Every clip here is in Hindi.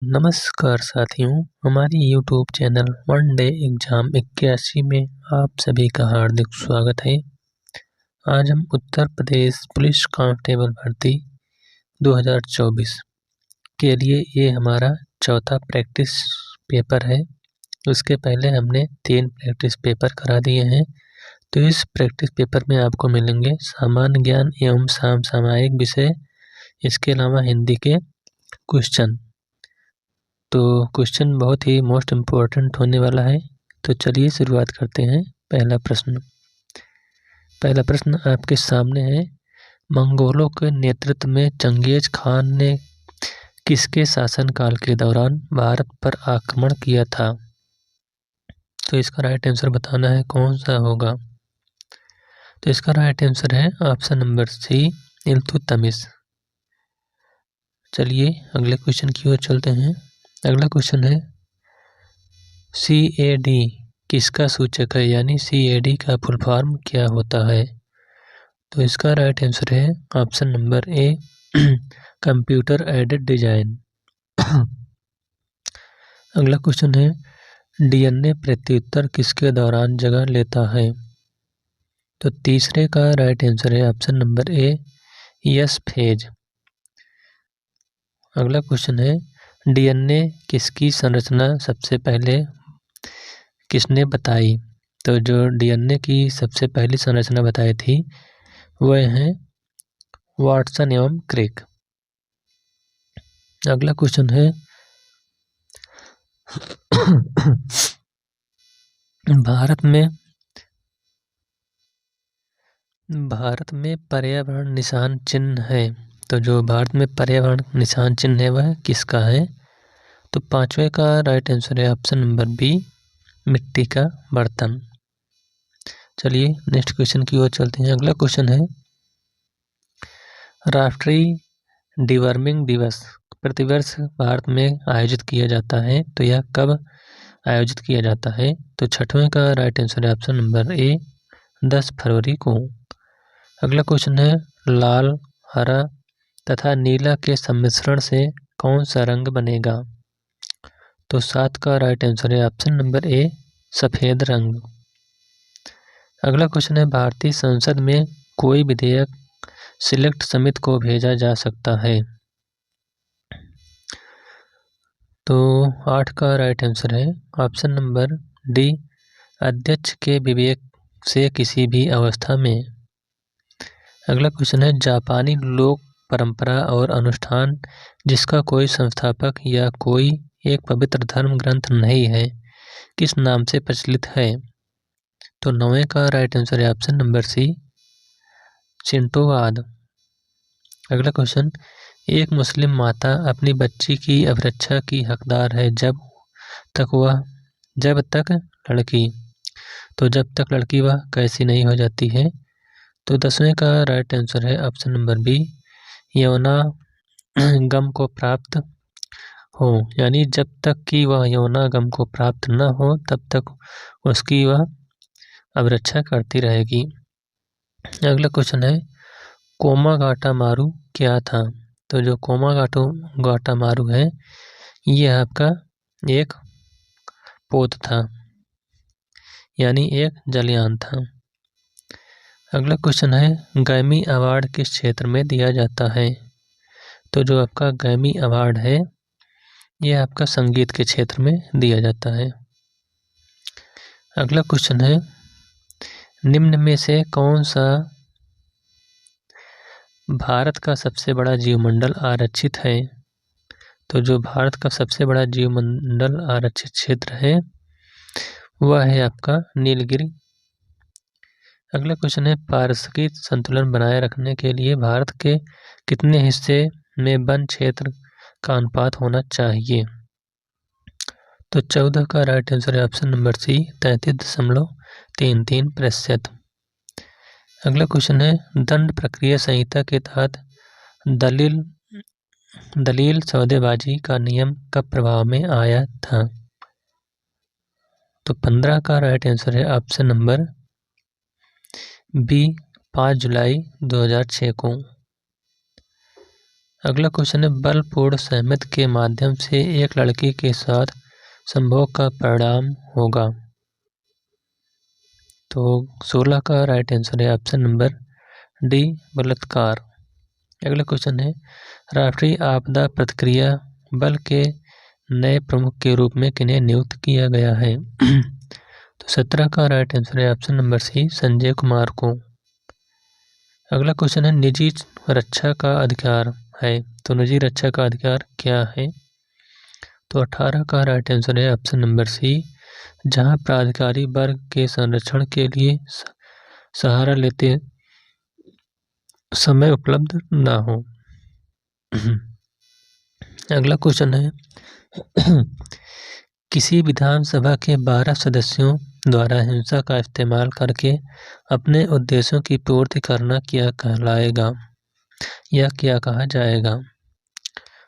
नमस्कार साथियों, हमारी YouTube channel one day exam 81 में आप सभी का हार्दिक स्वागत है। आज हम उत्तर प्रदेश पुलिस कांस्टेबल भर्ती 2024 के लिए ये हमारा चौथा प्रैक्टिस पेपर है। उसके पहले हमने 3 प्रैक्टिस पेपर करा दिए हैं। तो इस प्रैक्टिस पेपर में आपको मिलेंगे सामान्य ज्ञान एवं समसामयिक विषय, इसके अलावा हिंदी के क्वेश्चन। तो क्वेश्चन बहुत ही मोस्ट इम्पोर्टेंट होने वाला है। तो चलिए शुरुआत करते हैं। पहला प्रश्न आपके सामने है। मंगोलों के नेतृत्व में चंगेज खान ने किसके शासनकाल के दौरान भारत पर आक्रमण किया था? तो इसका राइट आंसर बताना है, कौन सा होगा। तो इसका राइट आंसर है ऑप्शन नंबर सी, इल्तुतमिश। चलिए अगले क्वेश्चन की ओर चलते हैं। अगला क्वेश्चन है, CAD किसका सूचक है, यानी CAD का फुल फॉर्म क्या होता है? तो इसका राइट आंसर है ऑप्शन नंबर ए, कंप्यूटर एडेड डिजाइन। अगला क्वेश्चन है, DNA प्रत्युत्तर किसके दौरान जगह लेता है? तो तीसरे का राइट आंसर है ऑप्शन नंबर ए, यस फेज। अगला क्वेश्चन है, DNA किसकी संरचना सबसे पहले किसने बताई? तो जो DNA की सबसे पहली संरचना बताई थी वह हैं वाटसन एवं क्रिक। अगला क्वेश्चन है, भारत में पर्यावरण निशान चिन्ह है। तो जो भारत में पर्यावरण निशान चिन्ह है वह किसका है? तो पांचवे का राइट आंसर है ऑप्शन नंबर बी, मिट्टी का बर्तन। चलिए नेक्स्ट क्वेश्चन की ओर चलते हैं। अगला क्वेश्चन है, राष्ट्रीय डिवर्मिंग दिवस प्रतिवर्ष भारत में आयोजित किया जाता है। तो यह कब आयोजित किया जाता है? तो छठवें का राइट आंसर है ऑप्शन नंबर ए, 10 फरवरी को। अगला क्वेश्चन है, लाल, हरा तथा नीला के सम्मिश्रण से कौन सा रंग बनेगा? तो 7 का राइट आंसर है ऑप्शन नंबर ए, सफेद रंग। अगला क्वेश्चन है, भारतीय संसद में कोई विधेयक सिलेक्ट समिति को भेजा जा सकता है। तो 8 का राइट आंसर है ऑप्शन नंबर डी, अध्यक्ष के विवेक से किसी भी अवस्था में। अगला क्वेश्चन है, जापानी लोक परंपरा और अनुष्ठान जिसका कोई संस्थापक या कोई एक पवित्र धर्म ग्रंथ नहीं है, किस नाम से प्रचलित है? तो 9वें का राइट आंसर है ऑप्शन नंबर सी, शिंटोवाद। अगला क्वेश्चन, एक मुस्लिम माता अपनी बच्ची की अभिरक्षा की हकदार है जब तक लड़की वह कैसी नहीं हो जाती है? तो 10वें का राइट आंसर है ऑप्शन नंबर बी, यौनागम को प्राप्त हो, यानी जब तक कि वह यौनागम को प्राप्त न हो तब तक उसकी वह अभिरक्षा करती रहेगी। अगला क्वेश्चन है, कोमागाटामारू क्या था? तो जो कोमागाटामारू है यह आपका एक पोत था, यानी एक जलयान था। अगला क्वेश्चन है, ग्रैमी अवार्ड किस क्षेत्र में दिया जाता है? तो जो आपका ग्रैमी अवार्ड है यह आपका संगीत के क्षेत्र में दिया जाता है। अगला क्वेश्चन है, निम्न में से कौन सा भारत का सबसे बड़ा जीवमंडल आरक्षित है? तो जो भारत का सबसे बड़ा जीवमंडल आरक्षित क्षेत्र है वह है आपका नीलगिरी। अगला क्वेश्चन है, पारिस्थितिक संतुलन बनाए रखने के लिए भारत के कितने हिस्से में वन क्षेत्र का अनुपात होना चाहिए? तो 14 का राइट आंसर है ऑप्शन नंबर सी, 33.33%। अगला क्वेश्चन है, दंड प्रक्रिया संहिता के तहत दलील सौदेबाजी का नियम कब प्रभाव में आया था? तो 15 का राइट आंसर है ऑप्शन नंबर बी, 5 जुलाई 2006 को। अगला क्वेश्चन है बलपूर्ण सहमति के माध्यम से एक लड़की के साथ संभोग का परिणाम होगा। तो 16 का राइट आंसर है ऑप्शन नंबर डी बलात्कार। अगला क्वेश्चन है राष्ट्रीय आपदा प्रतिक्रिया बल के नए प्रमुख के रूप में किन्हें नियुक्त किया गया है। तो 17 का राइट आंसर है option number C Sanjay Kumar को। अगला क्वेश्चन है निजी रक्षा का अधिकार है, तो निजी रक्षा का अधिकार क्या है। तो 18 का राइट आंसर है ऑप्शन नंबर सी जहां प्राधिकारी वर्ग के संरक्षण के लिए सहारा लेते समय उपलब्ध ना हो। अगला क्वेश्चन है किसी विधानसभा के 12 सदस्यों द्वारा हिंसा का इस्तेमाल करके अपने उद्देश्यों की पूर्ति करना क्या कहलाएगा या क्या कहा जाएगा।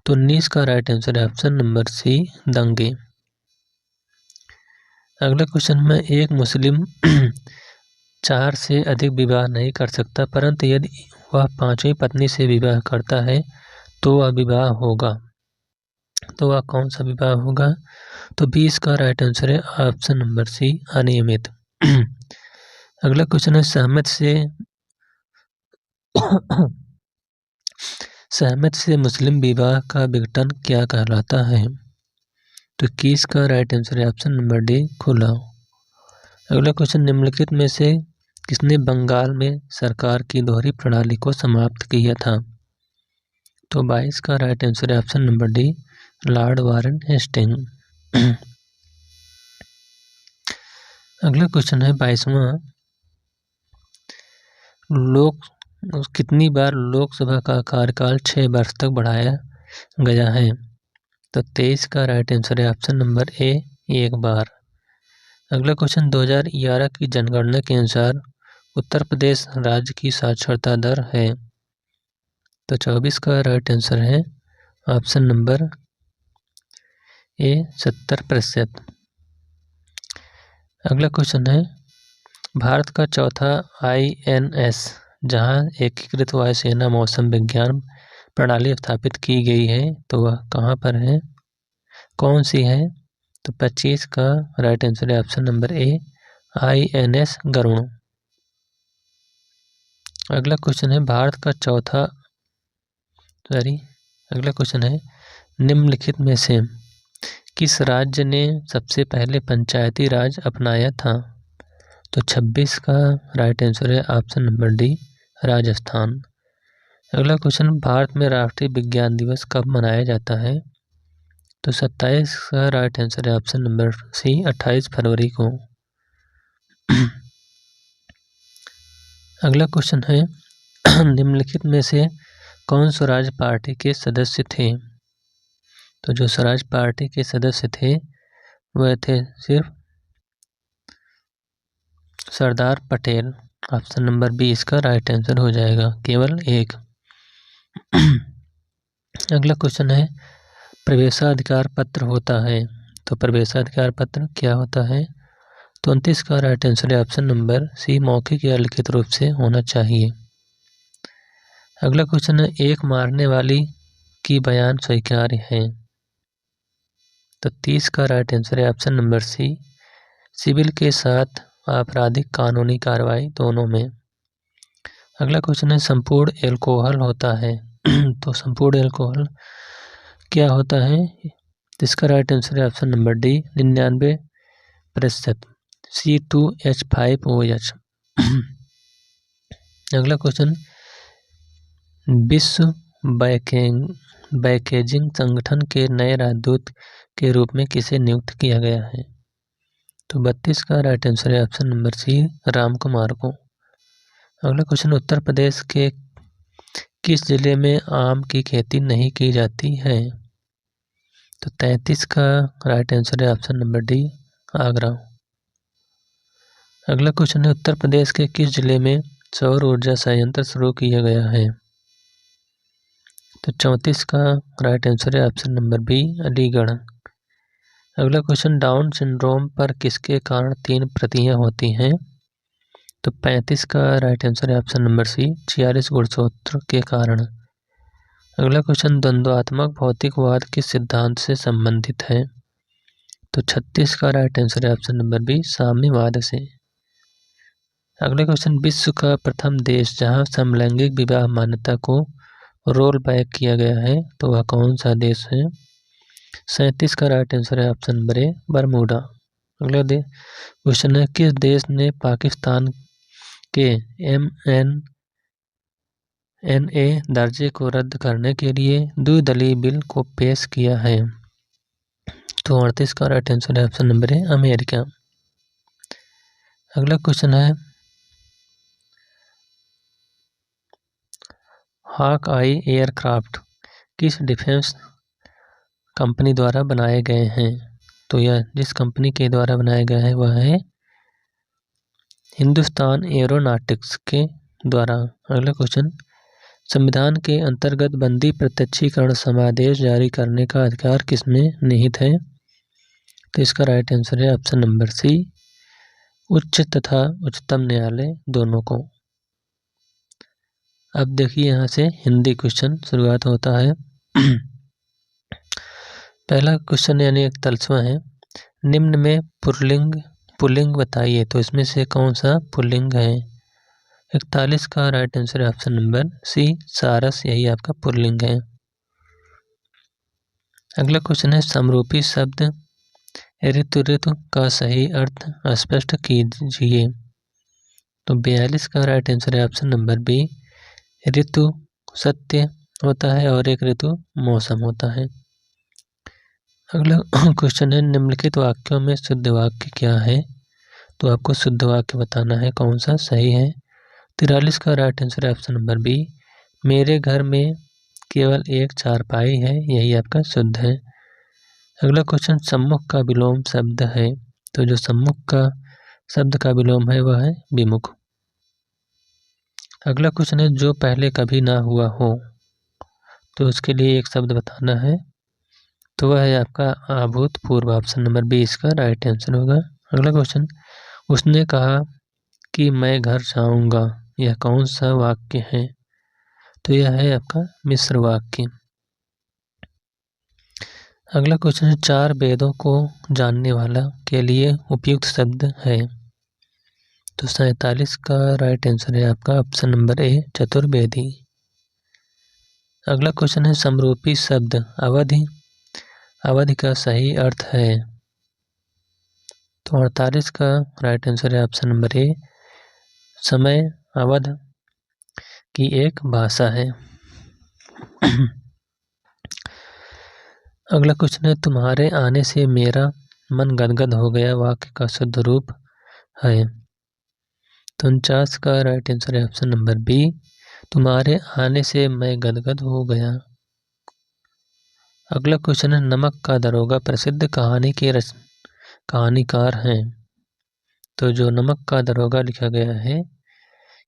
तो 19 का राइट आंसर है ऑप्शन नंबर सी दंगे। अगला क्वेश्चन में एक मुस्लिम 4 से अधिक विवाह नहीं कर सकता, परंतु यदि वह 5वीं पत्नी से विवाह करता है तो वह विवाह होगा। तो वह कौन सा विवाह होगा। तो 20 का राइट आंसर है ऑप्शन नंबर सी अनियमित। अगला क्वेश्चन है सहमति से मुस्लिम विवाह का विघटन क्या कहलाता है। तो 21 का राइट आंसर है ऑप्शन नंबर डी खुला। अगला क्वेश्चन निम्नलिखित में से किसने बंगाल में सरकार की दोहरी प्रणाली को समाप्त किया था। तो 22 का राइट आंसर है option number D Lord Warren Hasting. अगला क्वेश्चन है 22वां कितनी बार लोकसभा का कार्यकाल 6 वर्ष तक बढ़ाया गया है। तो 23 का राइट आंसर है ऑप्शन नंबर ए 1 बार। अगला क्वेश्चन 2011 की जनगणना के अनुसार उत्तर प्रदेश राज्य की साक्षरता दर है। तो 24 का राइट आंसर है ऑप्शन नंबर ए 70%। अगला क्वेश्चन है भारत का चौथा INS जहां एकीकृत वायुसेना मौसम विज्ञान प्रणाली स्थापित की गई है तो वह कहां पर है, कौन सी है। तो 25 का राइट आंसर है option number A INS Garun. अगला क्वेश्चन है अगला क्वेश्चन है निम्नलिखित में से किस राज्य ने सबसे पहले पंचायती राज अपनाया था। तो 26 का राइट आंसर है ऑप्शन नंबर डी राजस्थान। अगला क्वेश्चन भारत में राष्ट्रीय विज्ञान दिवस कब मनाया जाता है। तो 27 का राइट आंसर है ऑप्शन नंबर सी 28 फरवरी को। अगला क्वेश्चन है निम्नलिखित में से कौन स्वराज पार्टी के सदस्य थे। तो जो स्वराज पार्टी के सदस्य थे वह थे सिर्फ सरदार पटेल। ऑप्शन नंबर 20 का राइट आंसर हो जाएगा केवल 1। अगला क्वेश्चन है प्रवेशाधिकार पत्र होता है। तो प्रवेशाधिकार पत्र क्या होता है। तो 29 का राइट आंसर है ऑप्शन नंबर सी मौखिक या लिखित रूप से होना चाहिए। अगला क्वेश्चन है एक मारने वाली की बयान स्वीकार्य है। तो 30 का राइट आंसर है ऑप्शन नंबर सी सिविल के साथ आपराधिक कानूनी कार्रवाई दोनों में। अगला क्वेश्चन है संपूर्ण एल्कोहल होता है। तो संपूर्ण एल्कोहल क्या होता है। इसका राइट आंसर है ऑप्शन नंबर डी 99% C2H5OH। अगला क्वेश्चन विश्व पैकेजिंग संगठन के नए राजदूत के रूप में किसे नियुक्त किया गया है। तो 32 का राइट आंसर है option number C Ram Kumar को। अगला क्वेश्चन उत्तर प्रदेश के किस जिले में आम की खेती नहीं की जाती है। तो 33 का राइट आंसर है ऑप्शन नंबर डी आगरा। अगला क्वेश्चन है उत्तर प्रदेश के किस जिले में सौर ऊर्जा संयंत्र शुरू किया गया है। तो 34 का राइट आंसर है ऑप्शन नंबर बी अलीगढ़। अगला क्वेश्चन डाउन सिंड्रोम पर किसके कारण 3 प्रतियां होती हैं। तो 35 का राइट आंसर है ऑप्शन नंबर सी 46 गुणसूत्र के कारण। अगला क्वेश्चन, द्वंद्वात्मक भौतिकवाद किस सिद्धांत से संबंधित है? तो 36 का राइट आंसर है ऑप्शन नंबर बी, साम्यवाद से। अगला क्वेश्चन, विश्व का प्रथम देश जहां समलैंगिक विवाह मान्यता को रोल बैक किया गया है, तो वह कौन सा देश है? 37 का राइट आंसर है ऑप्शन नंबर ए, बरमूडा। अगला क्वेश्चन है, किस देश ने पाकिस्तान के MNA दर्जे को रद्द करने के लिए द्विदलीय बिल को पेश किया है? तो 38 का राइट आंसर है ऑप्शन नंबर ए, अमेरिका। अगला क्वेश्चन है, हॉक आई एयरक्राफ्ट किस डिफेंस कंपनी द्वारा बनाए गए हैं? तो यह जिस कंपनी के द्वारा बनाया गया है वह है हिंदुस्तान एरोनॉटिक्स के द्वारा। अगला क्वेश्चन, संविधान के अंतर्गत बंदी प्रत्यक्षीकरण समादेश जारी करने का अधिकार किसमें निहित है? तो इसका राइट आंसर है ऑप्शन नंबर सी, उच्च तथा उच्चतम न्यायालय दोनों को। अब देखिए यहाँ से हिंदी क्वेश्चन शुरुआत होता है। पहला क्वेश्चन यानी एक तलस्मा है, निम्न में पुल्लिंग बताइए, तो इसमें से कौन सा पुल्लिंग है? 41 का राइट आंसर है ऑप्शन नंबर सी, सारस, यही आपका पुल्लिंग है। अगला क्वेश्चन है, समरूपी शब्द ऋतु का सही अर्थ स्पष्ट कीजिए। तो 42 का राइट आंसर है ऑप्शन नंबर बी, ऋतु सत्य होता है और एक ऋतु मौसम होता है। अगला क्वेश्चन है, निम्नलिखित वाक्यों में शुद्ध वाक्य क्या है? तो आपको शुद्ध वाक्य बताना है कौन सा सही है। 43 का राइट आंसर है ऑप्शन नंबर बी, मेरे घर में केवल एक चारपाई है, यही आपका शुद्ध है। अगला क्वेश्चन, सम्मुख का विलोम शब्द है, तो जो सम्मुख का शब्द का विलोम है वह है विमुख। अगला क्वेश्चन है, जो पहले कभी ना हुआ हो, तो उसके लिए एक शब्द बताना है, तो वह है आपका अभूतपूर्व, ऑप्शन नंबर बी इसका राइट आंसर होगा। अगला क्वेश्चन, उसने कहा कि मैं घर जाऊंगा, यह कौन सा वाक्य है? तो यह है आपका मिश्र वाक्य। अगला क्वेश्चन है, चार वेदों को जानने वाला के लिए उपयुक्त शब्द है? तो 47 का राइट आंसर है आपका ऑप्शन नंबर ए, चतुर्वेदी। अगला क्वेश्चन है, समरूपी शब्द अवधि का सही अर्थ है? तो 48 का राइट आंसर है ऑप्शन नंबर ए, समय अवध की एक भाषा है। अगला क्वेश्चन है, तुम्हारे आने से मेरा मन गदगद हो गया, वाक्य का शुद्ध रूप है? तो 49 का राइट आंसर है ऑप्शन नंबर बी, तुम्हारे आने से मैं गदगद हो गया। अगला क्वेश्चन है, नमक का दरोगा प्रसिद्ध कहानी के कहानीकार हैं? तो जो नमक का दरोगा लिखा गया है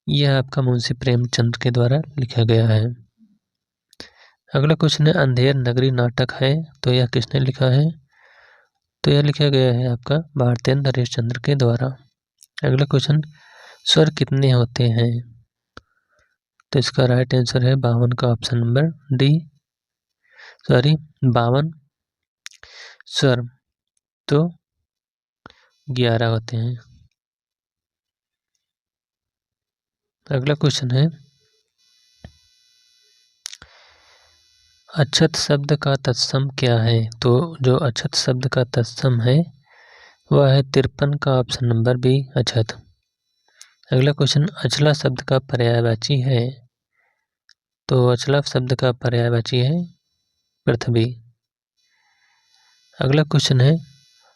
यह आपका मुंशी प्रेमचंद के द्वारा लिखा गया है। अगला क्वेश्चन है, अंधेर नगरी नाटक है, तो यह किसने लिखा है? तो यह लिखा गया है आपका भारतेंद्र हरिश्चंद्र के द्वारा। अगला क्वेश्चन, स्वर कितने होते हैं? तो इसका राइट आंसर है 52 का ऑप्शन नंबर डी, 52 स्वर तो 11 होते हैं। अगला क्वेश्चन है, अक्षत शब्द का तत्सम क्या है? तो जो अक्षत शब्द का तत्सम है वह है 53 का ऑप्शन नंबर बी, अक्षत। अगला क्वेश्चन, अचला शब्द का पर्यायवाची है? तो अचला शब्द का पर्यायवाची है पृथ्वी। अगला क्वेश्चन है,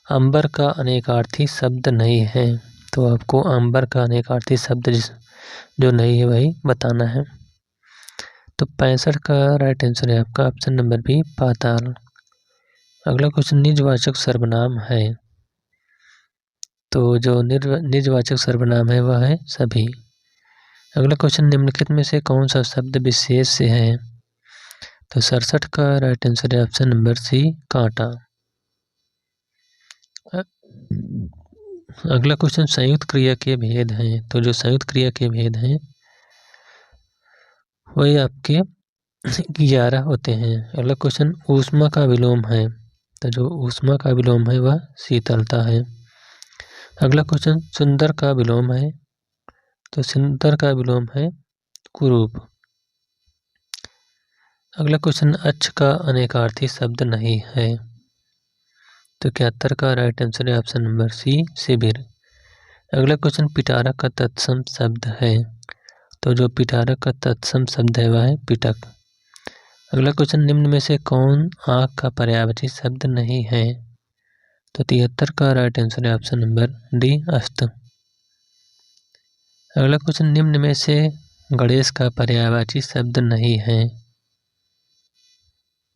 अंबर का अनेकार्थी शब्द नहीं है? तो आपको अंबर का अनेकार्थी शब्द जो नहीं है वही बताना है। तो 65 का राइट आंसर है आपका ऑप्शन नंबर बी, पाताल। अगला क्वेश्चन, निजवाचक सर्वनाम है? तो जो निजवाचक सर्वनाम है वह है सभी। अगला क्वेश्चन, निम्नलिखित में से कौन सा शब्द विशेष से है? तो 67 का राइट आंसर है ऑप्शन नंबर सी, कांटा। अगला क्वेश्चन, संयुक्त क्रिया के भेद हैं? तो जो संयुक्त क्रिया के भेद हैं वही आपके 11 होते हैं। अगला क्वेश्चन, ऊष्मा का विलोम है, तो जो ऊष्मा का विलोम है वह शीतलता है। अगला क्वेश्चन, सुंदर का विलोम है, तो सुंदर का विलोम है कुरूप। अगला क्वेश्चन, अक्ष का अनेकार्थी शब्द नहीं है, तो 71 का राइट आंसर है ऑप्शन नंबर सी, शिविर। अगला क्वेश्चन, पिटारा का तत्सम शब्द है, तो जो पिटारा का तत्सम शब्द है वह है पिटक। अगला क्वेश्चन, निम्न में से कौन आँख का पर्यायवाची शब्द नहीं है, तो 73 का राइट आंसर है ऑप्शन नंबर डी, अस्त। अगला क्वेश्चन, निम्न में से गणेश का पर्यायवाची शब्द नहीं है,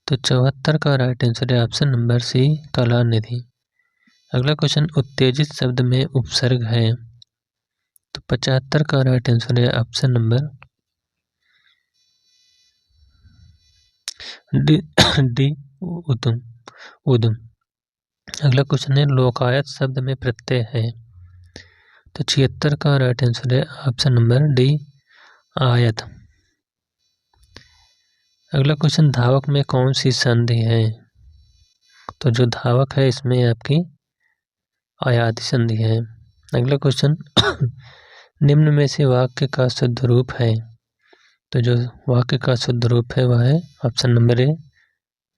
तो 74 का राइट आंसर है ऑप्शन नंबर सी, कलानिधि। अगला क्वेश्चन, उत्तेजित शब्द में उपसर्ग है, तो 75 का राइट आंसर है ऑप्शन नंबर डी, उदम उदम। अगला क्वेश्चन है, लोकायत शब्द में प्रत्यय है, तो 76 का राइट आंसर है ऑप्शन नंबर डी, आयत। अगला क्वेश्चन, धावक में कौन सी संधि है, तो जो धावक है इसमें आपकी आयाति संधि है। अगला क्वेश्चन, निम्न में से वाक्य का शुद्ध रूप है, तो जो वाक्य का शुद्ध रूप है वह है ऑप्शन नंबर ए,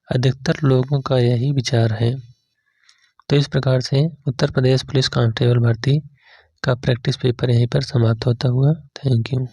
अधिकतर लोगों का यही विचार है। तो इस प्रकार से उत्तर प्रदेश पुलिस कांस्टेबल भर्ती का प्रैक्टिस पेपर यहीं पर समाप्त होता हुआ। Thank you.